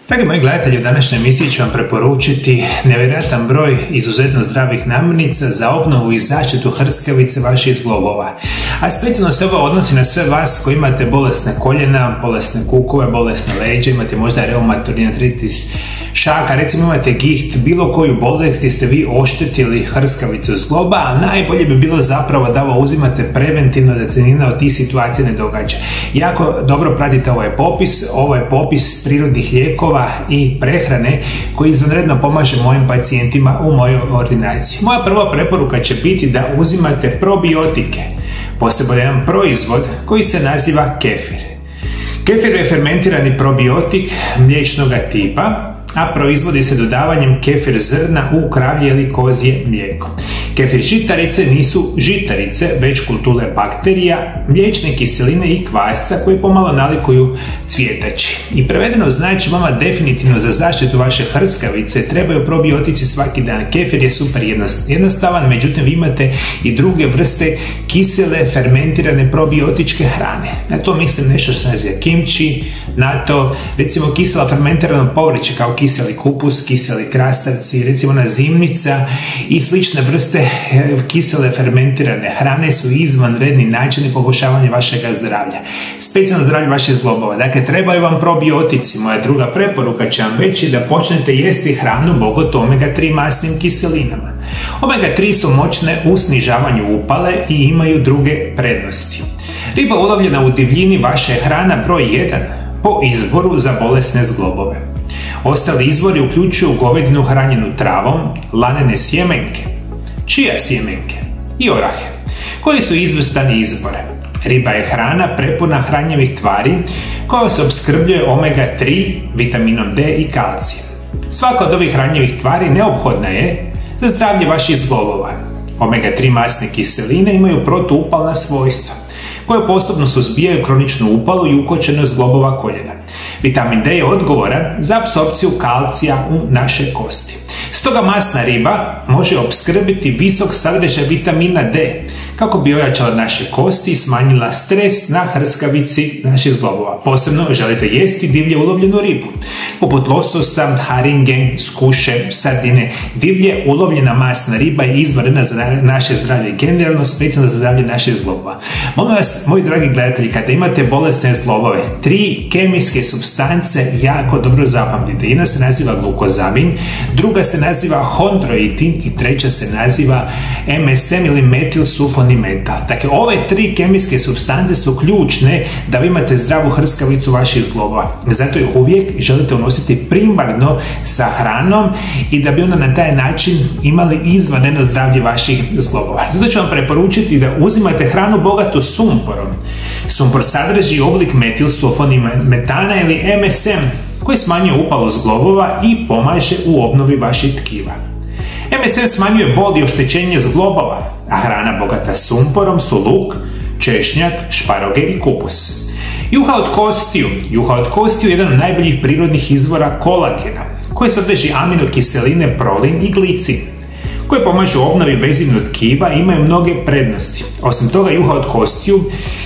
Dragi moji gledatelji, u današnjoj emisiji ću vam preporučiti nevjerojatan broj izuzetno zdravih namirnica za obnovu i zaštitu hrskavice vaših zglobova. A specijalno se ovo odnosi na sve vas koji imate bolesne koljena, bolesne kukove, bolesne leđe, imate možda reumatoidni artritis šaka, recimo imate giht, bilo koju bolest gdje ste vi oštetili hrskavicu zgloba, a najbolje bi bilo zapravo da ovo uzimate preventivno, da se nijedna od tih situacija ne događa. Jako dobro pratite ovo je popis prirodnih lijekova i prehrane koji izvanredno pomaže mojim pacijentima u mojoj ordinaciji. Moja prva preporuka će biti da uzimate probiotike, posebno jedan proizvod koji se naziva kefir. Kefir je fermentirani probiotik mliječnog tipa, a proizvodi se dodavanjem kefir zrna u kravlje ili kozje mlijeko. Kefir žitarice nisu žitarice, već kulture bakterija, mliječne kiseline i kvasca koji pomalo nalikuju cvjetači. I prevedeno znači vama definitivno za zaštitu vaše hrskavice trebaju probiotici svaki dan. Kefir je super jednostavan, međutim vi imate i druge vrste kisele, fermentirane probiotičke hrane. Na to mislim nešto što se naziva kimči, na to recimo kisela fermentirano povrće kao kiseli kupus, kiseli krastavci, recimo zimnica i slične vrste kisele fermentirane hrane su izvanredni načini poboljšavanja vašeg zdravlja. Specijalno zdravlje vaših zglobova. Dakle, trebaju vam probiotici. Moja druga preporuka će vam reći da počnete jesti hranu bogatu omega-3 masnim kiselinama. Omega-3 su moćne u snižavanju upale i imaju druge prednosti. Riba ulovljena u divljini vaša je hrana broj 1 po izboru za bolesne zglobove. Ostali izvori uključuju govedinu hranjenu travom, lanene sjemenke, čija sjemenke i orahe, koji su izvrstan izbor. Riba je hrana prepuna hranjivih tvari koja se opskrbljuje omega-3, vitaminom D i kalcijem. Svaka od ovih hranjivih tvari neophodna je za zdravlje vaših zglobova. Omega-3 masne kiseline imaju protuupalna svojstva koje postupno suzbijaju kroničnu upalu i ukočenost zglobova koljena. Vitamin D je odgovoran za apsorpciju kalcija u naše kosti. Stoga masna riba može opskrbiti visok sadržaj vitamina D kako bi ojačala naše kosti i smanjila stres na hrskavici naših zglobova. Posebno želite jesti divlje ulovljenu ribu, poput lososa, haringe, skuše, sardine. Divlje ulovljena masna riba je izvanredna za naše zdravlje, generalno specijalno za zdravlje naših zglobova. Molim vas, moji dragi gledatelji, kada imate bolesne zglobove, 3 kemijske supstance jako dobro zapamtite. Jedna se naziva glukozamin, druga se naziva hondroitin i treća se naziva MSM ili metilsulfonimetal. Dakle, ove 3 kemijske supstance su ključne da vi imate zdravu hrskavicu vaših zglobova. Zato ih uvijek želite unositi primarno sa hranom i da bi onda na taj način imali izvanredno zdravlje vaših zglobova. Zato ću vam preporučiti da uzimate hranu bogatu sumporom. Sumpor sadrži oblik metilsulfonimetana ili MSM koji smanjuje upalu zglobova i pomaže u obnovi vaših tkiva. MSM smanjuje bol i oštećenje zglobova, a hrana bogata sumporom su luk, češnjak, šparoge i kupus. Juha od kostiju je jedan od najboljih prirodnih izvora kolagena, koji sadrži aminokiseline prolin i glicin, koje pomažu obnovi vezivnog tkiva i imaju mnoge prednosti. Osim toga, juha od kostiju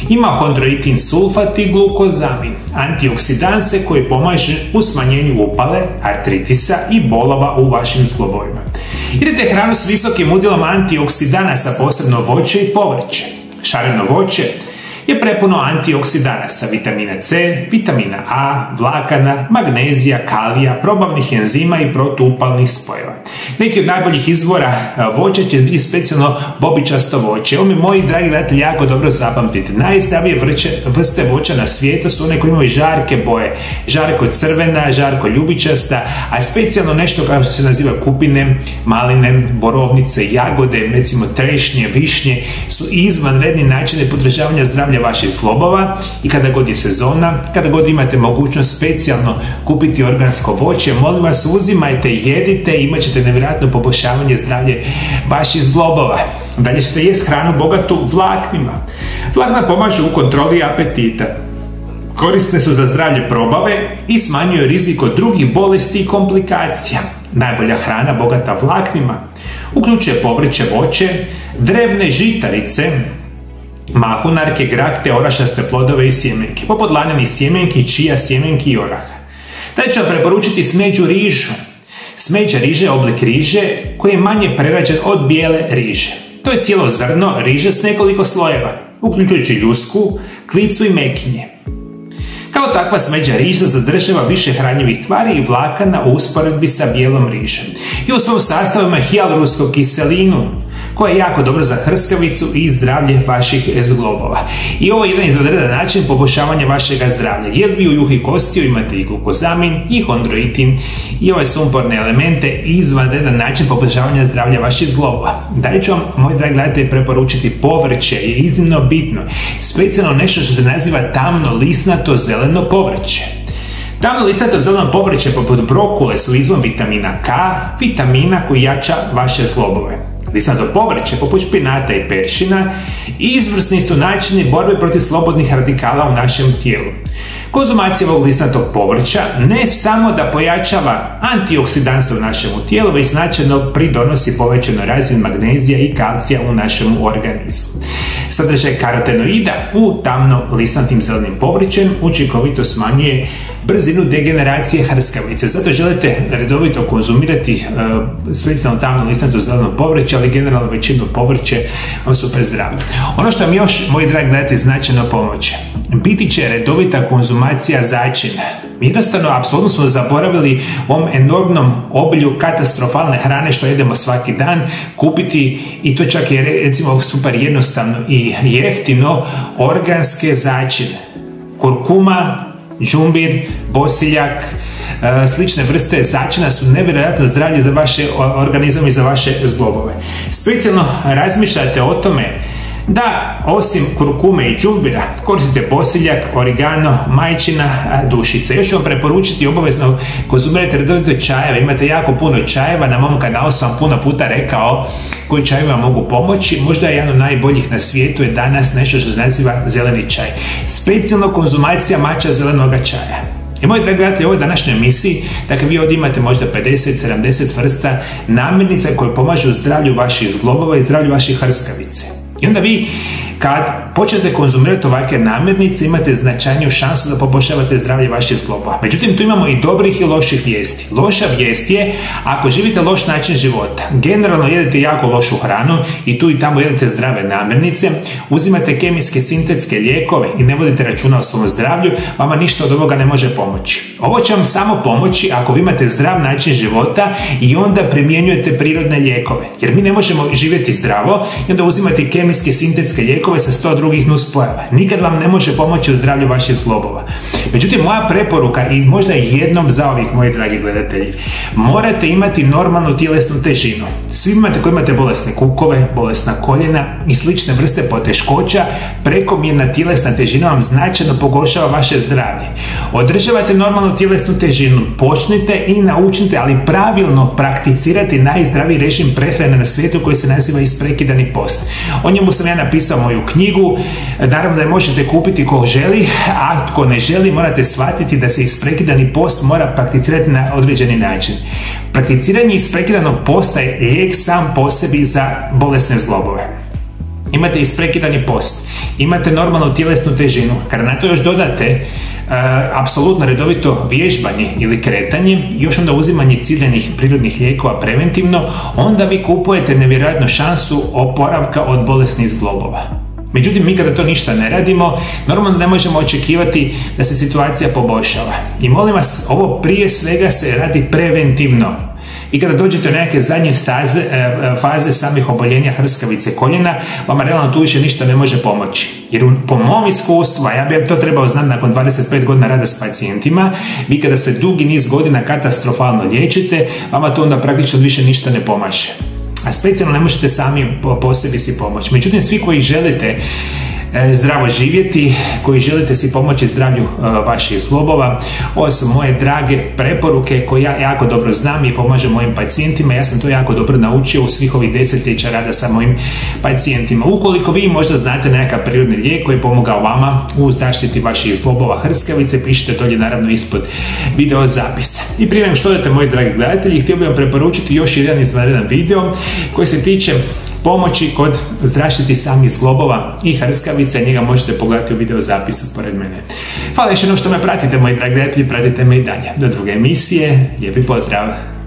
ima hondroitin sulfat i glukozamin, antioksidanse koji pomažu u smanjenju upale, artritisa i bolova u vašim zglobovima. Jedite hranu s visokim udjelom antioksidanasa, posebno voće i povrće. Šareno voće je prepuno antioksidanasa, vitamina C, vitamina A, vlakana, magnezija, kalija, probavnih enzima i protuupalnih spojeva. Neki od najboljih izvora voća će biti specijalno bobičasto voće. Ovo mi, moji dragi gledatelji, jako dobro zapamtite. Najzdravije vrste voća na svijetu su one koje imaju žarke boje. Žarko crvena, žarko ljubičasta, a specijalno nešto kao što se naziva kupine, maline, borovnice, jagode, recimo trešnje, višnje su izvanredni načini podržavanja zdravlja vaših zglobova i kada god je sezona, kada god imate mogućnost specijalno kupiti organsko voće, molim vas, uzimajte, jedite i imat ćete nevjerojatno poboljšavanje zdravlja vaših zglobova. Dalje ćete jesti hranu bogatu vlaknima. Vlakna pomažu u kontroli apetita. Korisne su za zdravlje probave i smanjuju rizik od drugih bolesti i komplikacija. Najbolja hrana bogata vlaknima uključuje povrće, voće, drevne žitarice, mahunarke, grah te orašaste plodove i sjemenke, poput lanenih sjemenki, čija, sjemenki i oraha. Dalje ću vam preporučiti smeđu rižu. Smeđa riže je oblik riže koji je manje prerađen od bijele riže. To je cijelo zrno riže s nekoliko slojeva, uključujući ljusku, klicu i mekinje. Kao takva smeđa riža zadržava više hranjivih tvari i vlakana u usporedbi sa bijelom rižom. I u svom sastavu ima hijaluransku kiselinu, koja je jako dobra za hrskavicu i zdravlje vaših zglobova. I ovo je jedan izvanredan način poboljšavanja vašeg zdravlja, jer vi u juhi kostiju imate i glukozamin, i hondroitin, i ove sumporne elemente, i izvanredan način poboljšavanja zdravlja vaših zglobova. Dalje ću vam, moji dragi gledatelji, preporučiti povrće, je iznimno bitno, specijalno nešto što se naziva tamno lisnato zeleno povrće. Tamno lisnato zeleno povrće poput brokule su izvor vitamina K, vitamina koji jača vaše zglobove. Lisnato povrće poput špinata i peršina izvrsni su načini borbe protiv slobodnih radikala u našem tijelu. Konzumacija ovog lisnatog povrća ne samo da pojačava antioksidanse u našem tijelu, već značajno pridonosi povećanoj razini magnezija i kalcija u našem organizmu. Sadržaj karotenoida u tamno lisnatim zelenim povrćem učinkovito smanjuje brzinu degeneracije hrskavice. Zato želite redovito konzumirati specijalno tamno lisnato zeleno povrće, ali generalno većinu povrće vam super zdravlje. Ono što vam još, moji dragi gledatelji, značajno pomoći, biti će redovita konzumacija začina. Jednostavno, apsolutno smo zaboravili u ovom enormnom obilju katastrofalne hrane što jedemo svaki dan kupiti, i to čak je recimo super jednostavno i jeftino, organske začine. Kurkuma, đumbir, bosiljak, slične vrste začina su nevjerojatno zdravlje za vaš organizam i za vaše zglobove. Specijalno razmišljate o tome da osim kurkume i đumbira koristite bosiljak, origano, majčina, dušice. Još ću vam preporučiti obavezno konzumirate redovito čajeve. Imate jako puno čajeva, na mom kanalu sam puno puta rekao koji čajevi vam mogu pomoći. Možda je jedan od najboljih na svijetu je danas nešto što se naziva zeleni čaj. Specijalno konzumacija mača zelenoga čaja. I moji dragi gledatelji, u ovoj današnjoj emisiji, dakle vi ovdje imate možda 50-70 vrsta namirnica koje pomažu zdravlju vaših zglobova i zdravlju vaših hrskavice. I onda vi, kad počnete konzumirati ovakve namirnice, imate značajniju šansu da poboljšavate zdravlje vaših zglobova. Međutim, tu imamo i dobrih i loših vijesti. Loša vijest je, ako živite loš način života, generalno jedete jako lošu hranu i tu i tamo jedete zdrave namirnice, uzimate kemijske sintetske lijekove i ne vodite računa o svom zdravlju, vama ništa od ovoga ne može pomoći. Ovo će vam samo pomoći ako vi imate zdrav način života i onda primjenjujete prirodne lijekove. Jer mi ne možemo živjeti zdravo i onda uzimati kemijske sintetske lijekove sa 100 drugih nuspojava. Nikad vam ne može pomoći u zdravlju vaših zglobova. Međutim, moja preporuka i možda jednom za ovih, moji dragi gledatelji, morate imati normalnu tjelesnu težinu. Svi koji imate bolesne kukove, bolesna koljena i slične vrste poteškoća, prekomjerna tjelesna težina vam značajno pogoršava vaše zdravlje. Održavate normalnu tjelesnu težinu, počnite i naučite, ali pravilno prakticirati najzdraviji režim prehrane na svijetu koji se naziva isprekidani post. O njemu sam ja napisao moju knjigu, naravno da je možete kupiti ko želi, a tko ne želi morate shvatiti da se isprekidani post mora prakticirati na određeni način. Prakticiranje isprekidanog posta je lijek sam po sebi za bolesne zglobove. Imate isprekidani post, imate normalnu tjelesnu težinu, kada na to još dodate apsolutno redovito vježbanje ili kretanje, još onda uzimanje ciljanih prirodnih lijekova preventivno, onda vi kupujete nevjerojatnu šansu oporavka od bolesnih zglobova. Međutim, mi kada to ništa ne radimo, normalno ne možemo očekivati da se situacija poboljšava. I molim vas, ovo prije svega se radi preventivno. I kada dođete u neke zadnje faze samih oboljenja hrskavice koljena, vama realno tu više ništa ne može pomoći. Jer po mom iskustvu, a ja bih to trebao znati nakon 25 godina rada s pacijentima, vi kada se dugi niz godina katastrofalno liječite, vama to onda praktično više ništa ne pomaže. A specijalno ne možete sami po sebi si pomoći. Međutim, svi koji želite zdravo živjeti, koji želite si pomoći zdravlju vaših zglobova, ovo su moje drage preporuke koje ja jako dobro znam i pomažem mojim pacijentima. Ja sam to jako dobro naučio u svih ovih desetljeća rada sa mojim pacijentima. Ukoliko vi možda znate nekakav prirodni lijek koji je pomogao vama u zaštiti vaših zglobova hrskavice, pišite to naravno ispod video zapisa. I prije nego što odete, moji dragi gledatelji, htio bih vam preporučiti još jedan izvanredan video koji se tiče pomoći kod zaštiti samih zglobova i hrskavica. Njega možete pogledati u video zapisu pored mene. Hvala još jednom što me pratite, moji dragi gledatelji, pratite me i dalje. Do druge emisije, lijepi pozdrav!